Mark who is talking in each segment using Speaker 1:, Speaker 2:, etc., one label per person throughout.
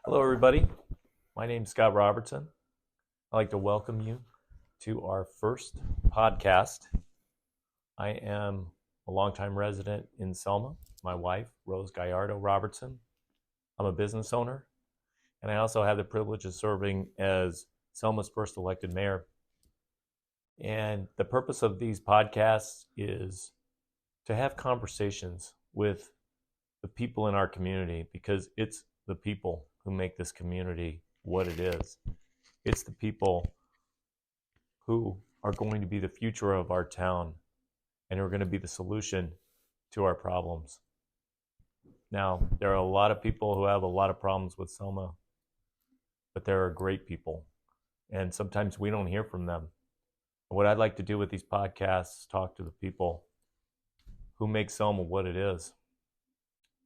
Speaker 1: Hello, everybody. My name is Scott Robertson. I'd like to welcome you to our first podcast. I am a longtime resident in Selma. My wife, Rose Gallardo Robertson. I'm a business owner, and I also have the privilege of serving as Selma's first elected mayor. And the purpose of these podcasts is to have conversations with the people in our community because it's the people who make this community what it is. It's the people who are going to be the future of our town and who are going to be the solution to our problems. Now, there are a lot of people who have a lot of problems with Selma, but there are great people, and sometimes we don't hear from them. What I'd like to do with these podcasts is talk to the people who make Selma what it is.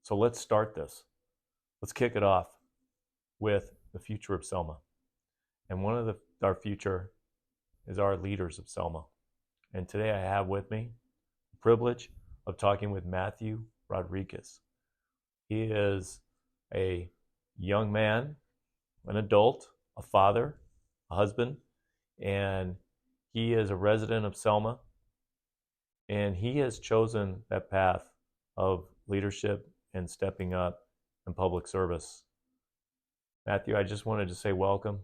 Speaker 1: So let's start this. Let's kick it off with the future of Selma. And one of our future is our leaders of Selma. And today I have with me the privilege of talking with Mateo Rodriguez. He is a young man, an adult, a father, a husband, and he is a resident of Selma. And he has chosen that path of leadership and stepping up in public service. Mateo, I just wanted to say welcome.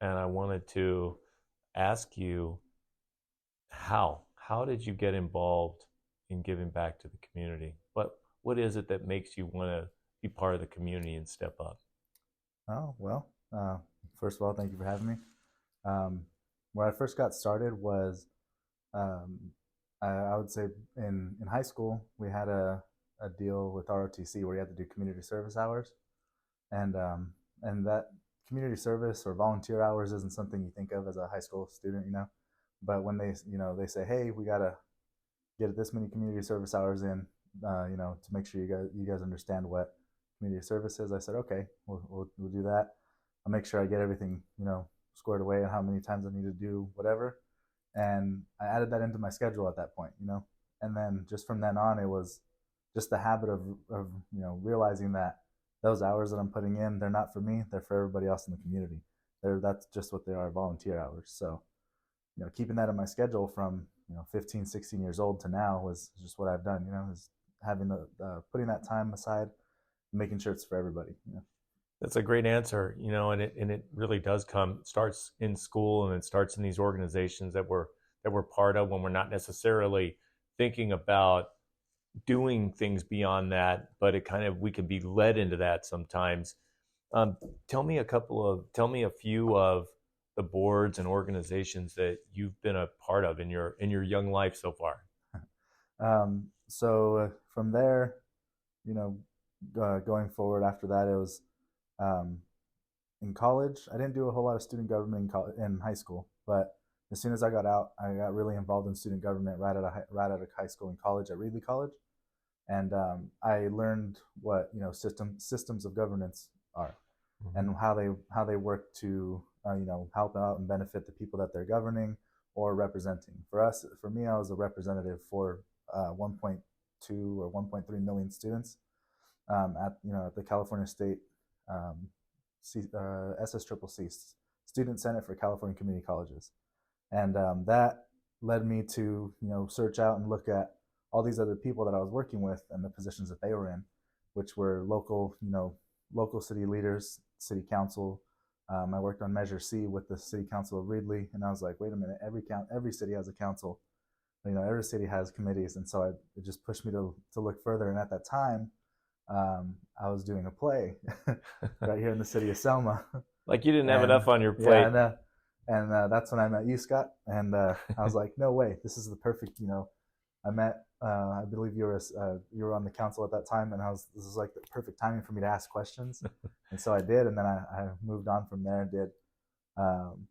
Speaker 1: And I wanted to ask you how did you get involved in giving back to the community? What is it that makes you want to be part of the community and step up?
Speaker 2: Oh, well, first of all, thank you for having me. Where I first got started was, um, I would say in high school, we had a deal with ROTC where you had to do community service hours. And that community service or volunteer hours isn't something you think of as a high school student. But when they say, hey, we got to get this many community service hours in, to make sure you guys understand what community service is. I said, okay, we'll do that. I'll make sure I get everything, squared away and how many times I need to do whatever. And I added that into my schedule at that point. And then just from then on, it was just the habit of realizing that those hours that I'm putting in, they're not for me, they're for everybody else in the community. That's just what they are, volunteer hours. So, keeping that in my schedule from, 15, 16 years old to now was just what I've done, is having putting that time aside, making sure it's for everybody.
Speaker 1: That's a great answer, and it really does starts in school, and it starts in these organizations that we're part of when we're not necessarily thinking about doing things beyond that, but we can be led into that sometimes. Tell me a few of the boards and organizations that you've been a part of in your young life so far.
Speaker 2: So from there, you know, going forward after that, it was um, in college. I didn't do a whole lot of student government in high school, but as soon as I got out, I got really involved in student government right out of high school and college at Reedley College, and I learned what systems of governance are,
Speaker 1: Mm-hmm.
Speaker 2: and how they work to help out and benefit the people that they're governing or representing. For me, I was a representative for 1.2 or 1.3 million students at the California State SSCCC, Student Senate for California Community Colleges, and that led me to search out and look at all these other people that I was working with and the positions that they were in, which were local city leaders, city council. I worked on Measure C with the City Council of Reedley, and I was like, wait a minute, every city has a council, every city has committees, and so it just pushed me to look further. And at that time, I was doing a play right here in the city of Selma.
Speaker 1: Like you didn't have
Speaker 2: And
Speaker 1: enough on your
Speaker 2: yeah,
Speaker 1: plate.
Speaker 2: and that's when I met you, Scott. And I was like, no way, this is the perfect. I met. I believe you were on the council at that time, and this is like the perfect timing for me to ask questions, and so I did. And then I moved on from there and did um,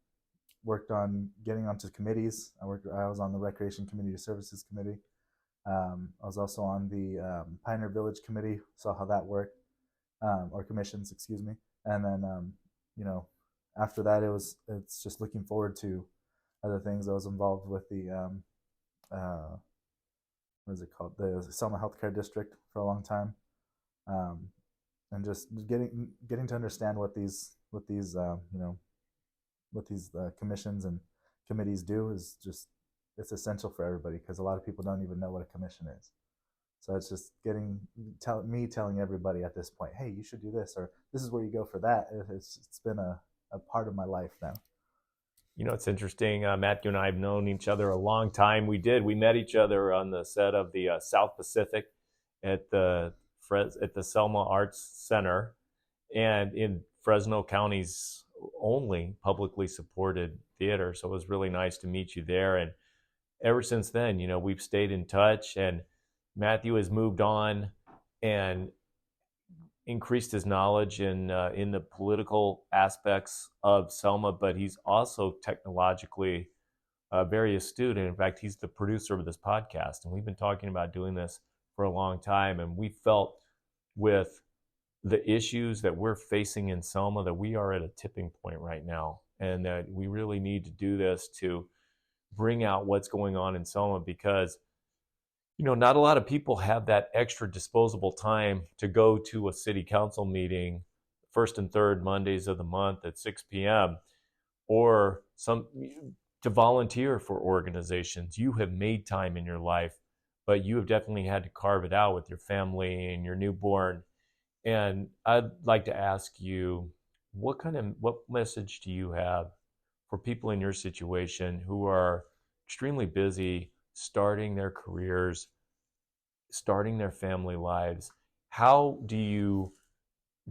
Speaker 2: worked on getting onto committees. I was on the Recreation Community Services Committee. I was also on the Pioneer Village Committee. Saw how that worked, or commissions, excuse me. And then you know after that, it's just looking forward to other things. I was involved with the uh, what is it called, the Selma Healthcare District for a long time. Um, and just getting to understand what these commissions and committees do is just it's essential for everybody because a lot of people don't even know what a commission is. So it's just telling everybody at this point, hey, you should do this, or this is where you go for that. It's been a part of my life now.
Speaker 1: You know, it's interesting. Matthew and I have known each other a long time. We met each other on the set of the South Pacific at the Selma Arts Center, and in Fresno County's only publicly supported theater. So it was really nice to meet you there. And ever since then, you know, we've stayed in touch. And Matthew has moved on and increased his knowledge in the political aspects of Selma, but he's also technologically very astute. And in fact, he's the producer of this podcast. And we've been talking about doing this for a long time. And we felt with the issues that we're facing in Selma that we are at a tipping point right now, and that we really need to do this to bring out what's going on in Selma because, you know, not a lot of people have that extra disposable time to go to a city council meeting first and third Mondays of the month at 6 p.m. or to volunteer for organizations. You have made time in your life, but you have definitely had to carve it out with your family and your newborn. And I'd like to ask you, what message do you have for people in your situation who are extremely busy, starting their careers, starting their family lives? How do you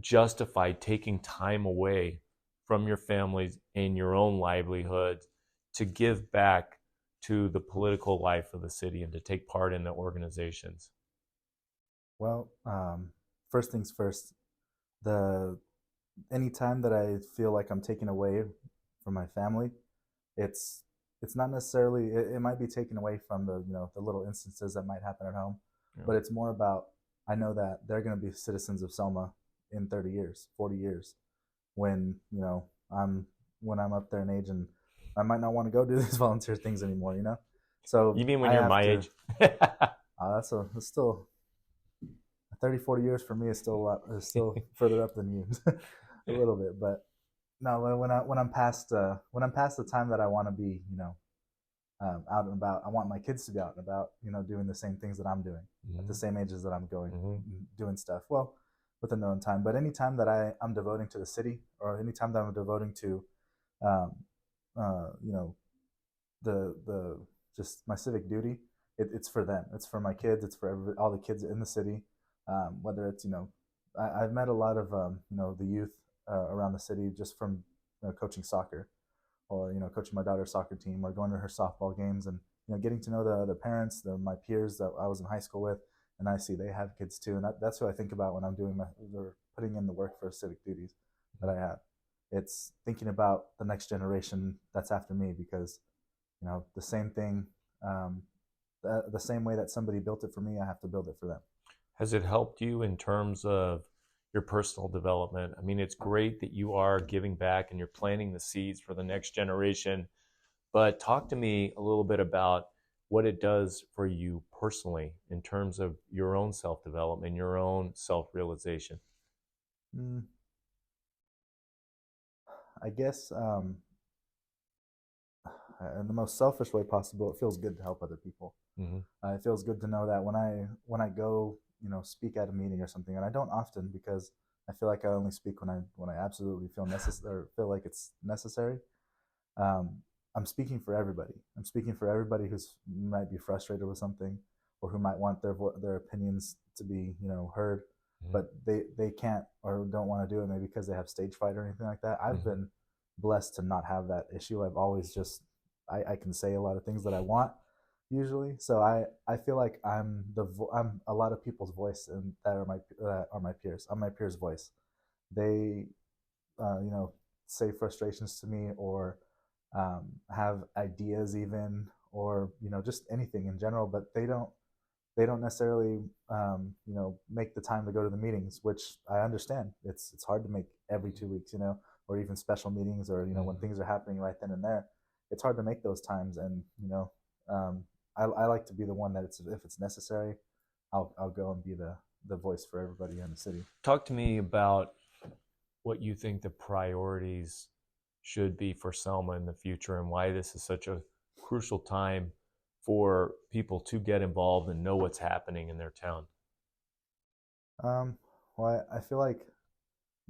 Speaker 1: justify taking time away from your families and your own livelihoods to give back to the political life of the city and to take part in the organizations?
Speaker 2: Well, first things first, the anytime that I feel like I'm taken away from my family, it's it's not necessarily it might be taken away from the little instances that might happen at home,
Speaker 1: Yeah.
Speaker 2: but it's more about I know that they're going to be citizens of Selma in 30 years, 40 years, when I'm up there in age and I might not want to go do these volunteer things anymore, you know. So
Speaker 1: You mean when
Speaker 2: I
Speaker 1: you're
Speaker 2: have
Speaker 1: my
Speaker 2: to.
Speaker 1: age?
Speaker 2: That's still 30, 40 years for me is still a lot, is still further up than you, a little bit. But no, when I'm past the time that I want to be, out and about, I want my kids to be out and about, doing the same things that I'm doing at the same ages that I'm going, doing stuff. Well, within their own time. But any time that I'm devoting to the city, or any time that I'm devoting to, um, you know, the just my civic duty, it's for them. It's for my kids. It's for all the kids in the city. Whether it's I've met a lot of the youth around the city just from coaching soccer, or coaching my daughter's soccer team, or going to her softball games, and getting to know the parents, my peers that I was in high school with, and I see they have kids too, and that's who I think about when I'm or putting in the work for civic duties that I have. It's thinking about the next generation that's after me, because the same thing, the same way that somebody built it for me, I have to build it for them.
Speaker 1: Has it helped you in terms of your personal development? I mean, it's great that you are giving back and you're planting the seeds for the next generation, but talk to me a little bit about what it does for you personally in terms of your own self-development, your own self-realization.
Speaker 2: Mm, I guess in the most selfish way possible, it feels good to help other people.
Speaker 1: Mm-hmm.
Speaker 2: It feels good to know that when I go, speak at a meeting or something, and I don't often, because I feel like I only speak when I absolutely feel necessary, or feel like it's necessary. Um, I'm speaking for everybody. I'm speaking for everybody who's might be frustrated with something, or who might want their opinions to be heard,
Speaker 1: Mm-hmm.
Speaker 2: but they can't or don't want to do it, maybe because they have stage fright or anything like that. I've
Speaker 1: Mm-hmm.
Speaker 2: been blessed to not have that issue. I've always just I can say a lot of things that I want usually. So I feel like I'm a lot of people's voice, and that are my peers. I'm my peers' voice. They say frustrations to me, or have ideas even, or just anything in general, but they don't necessarily make the time to go to the meetings, which I understand. It's hard to make every 2 weeks, or even special meetings, or when things are happening right then and there. It's hard to make those times, and um, I like to be the one that if it's necessary, I'll go and be the voice for everybody in the city.
Speaker 1: Talk to me about what you think the priorities should be for Selma in the future and why this is such a crucial time for people to get involved and know what's happening in their town.
Speaker 2: Well, I feel like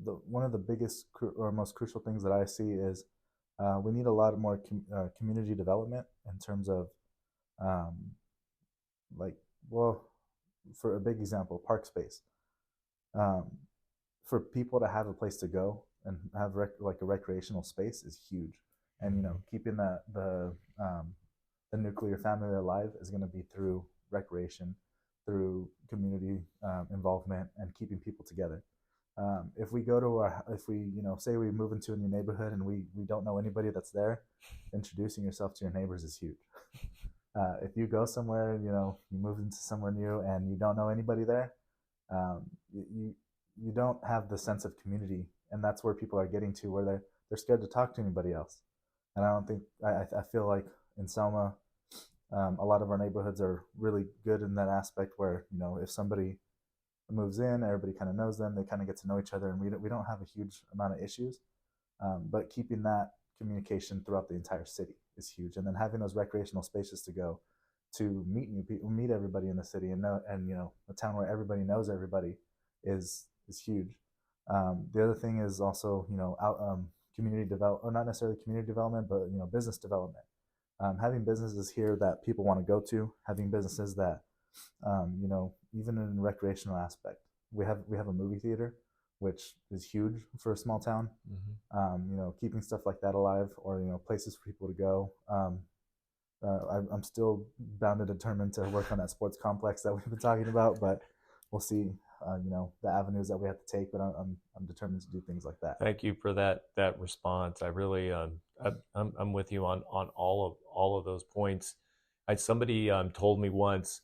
Speaker 2: one of the biggest or most crucial things that I see is we need a lot more community development in terms of um, like, well, for a big example, park space. Um, for people to have a place to go and have like a recreational space is huge. And keeping the nuclear family alive is going to be through recreation, through community involvement, and keeping people together. If we go to if we say we move into a new neighborhood and we don't know anybody that's there, introducing yourself to your neighbors is huge. If you go somewhere, you move into somewhere new and you don't know anybody there, you don't have the sense of community, and that's where people are getting to, where they're scared to talk to anybody else. And I don't think I feel like in Selma, a lot of our neighborhoods are really good in that aspect, where if somebody moves in, everybody kind of knows them, they kind of get to know each other, and we don't have a huge amount of issues. But keeping that communication throughout the entire city is huge, and then having those recreational spaces to go to meet new people, meet everybody in the city, and a town where everybody knows everybody is huge. The other thing is also community develop, or not necessarily community development, but business development. Having businesses here that people want to go to, having businesses that even in the recreational aspect, we have a movie theater, which is huge for a small town. Keeping stuff like that alive, or places for people to go. I'm still bound and determined to work on that sports complex that we've been talking about, but we'll see. The avenues that we have to take, but I'm determined to do things like that.
Speaker 1: Thank you for that response. I really I'm with you on all of those points. Somebody told me once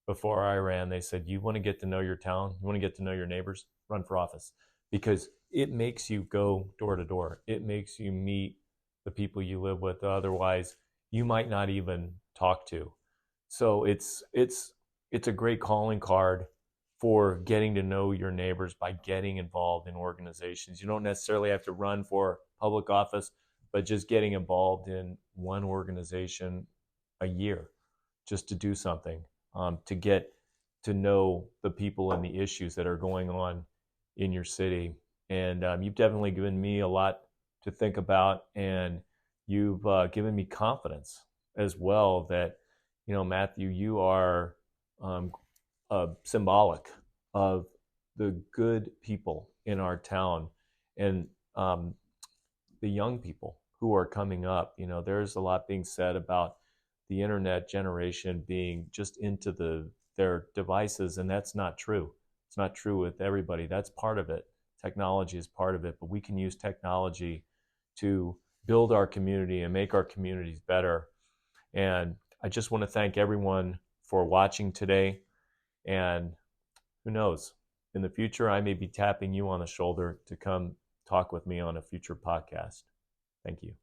Speaker 1: before I ran, they said, you want to get to know your town, you want to get to know your neighbors, run for office, because it makes you go door to door. It makes you meet the people you live with. Otherwise, you might not even talk to. So it's a great calling card for getting to know your neighbors by getting involved in organizations. You don't necessarily have to run for public office, but just getting involved in one organization a year just to do something, to get to know the people and the issues that are going on in your city. And you've definitely given me a lot to think about, and you've given me confidence as well that, Matthew, you are symbolic of the good people in our town, and the young people who are coming up. There's a lot being said about the internet generation being just into their devices, and that's not true. It's not true with everybody. That's part of it. Technology is part of it, but we can use technology to build our community and make our communities better. And I just want to thank everyone for watching today. And who knows, in the future, I may be tapping you on the shoulder to come talk with me on a future podcast. Thank you.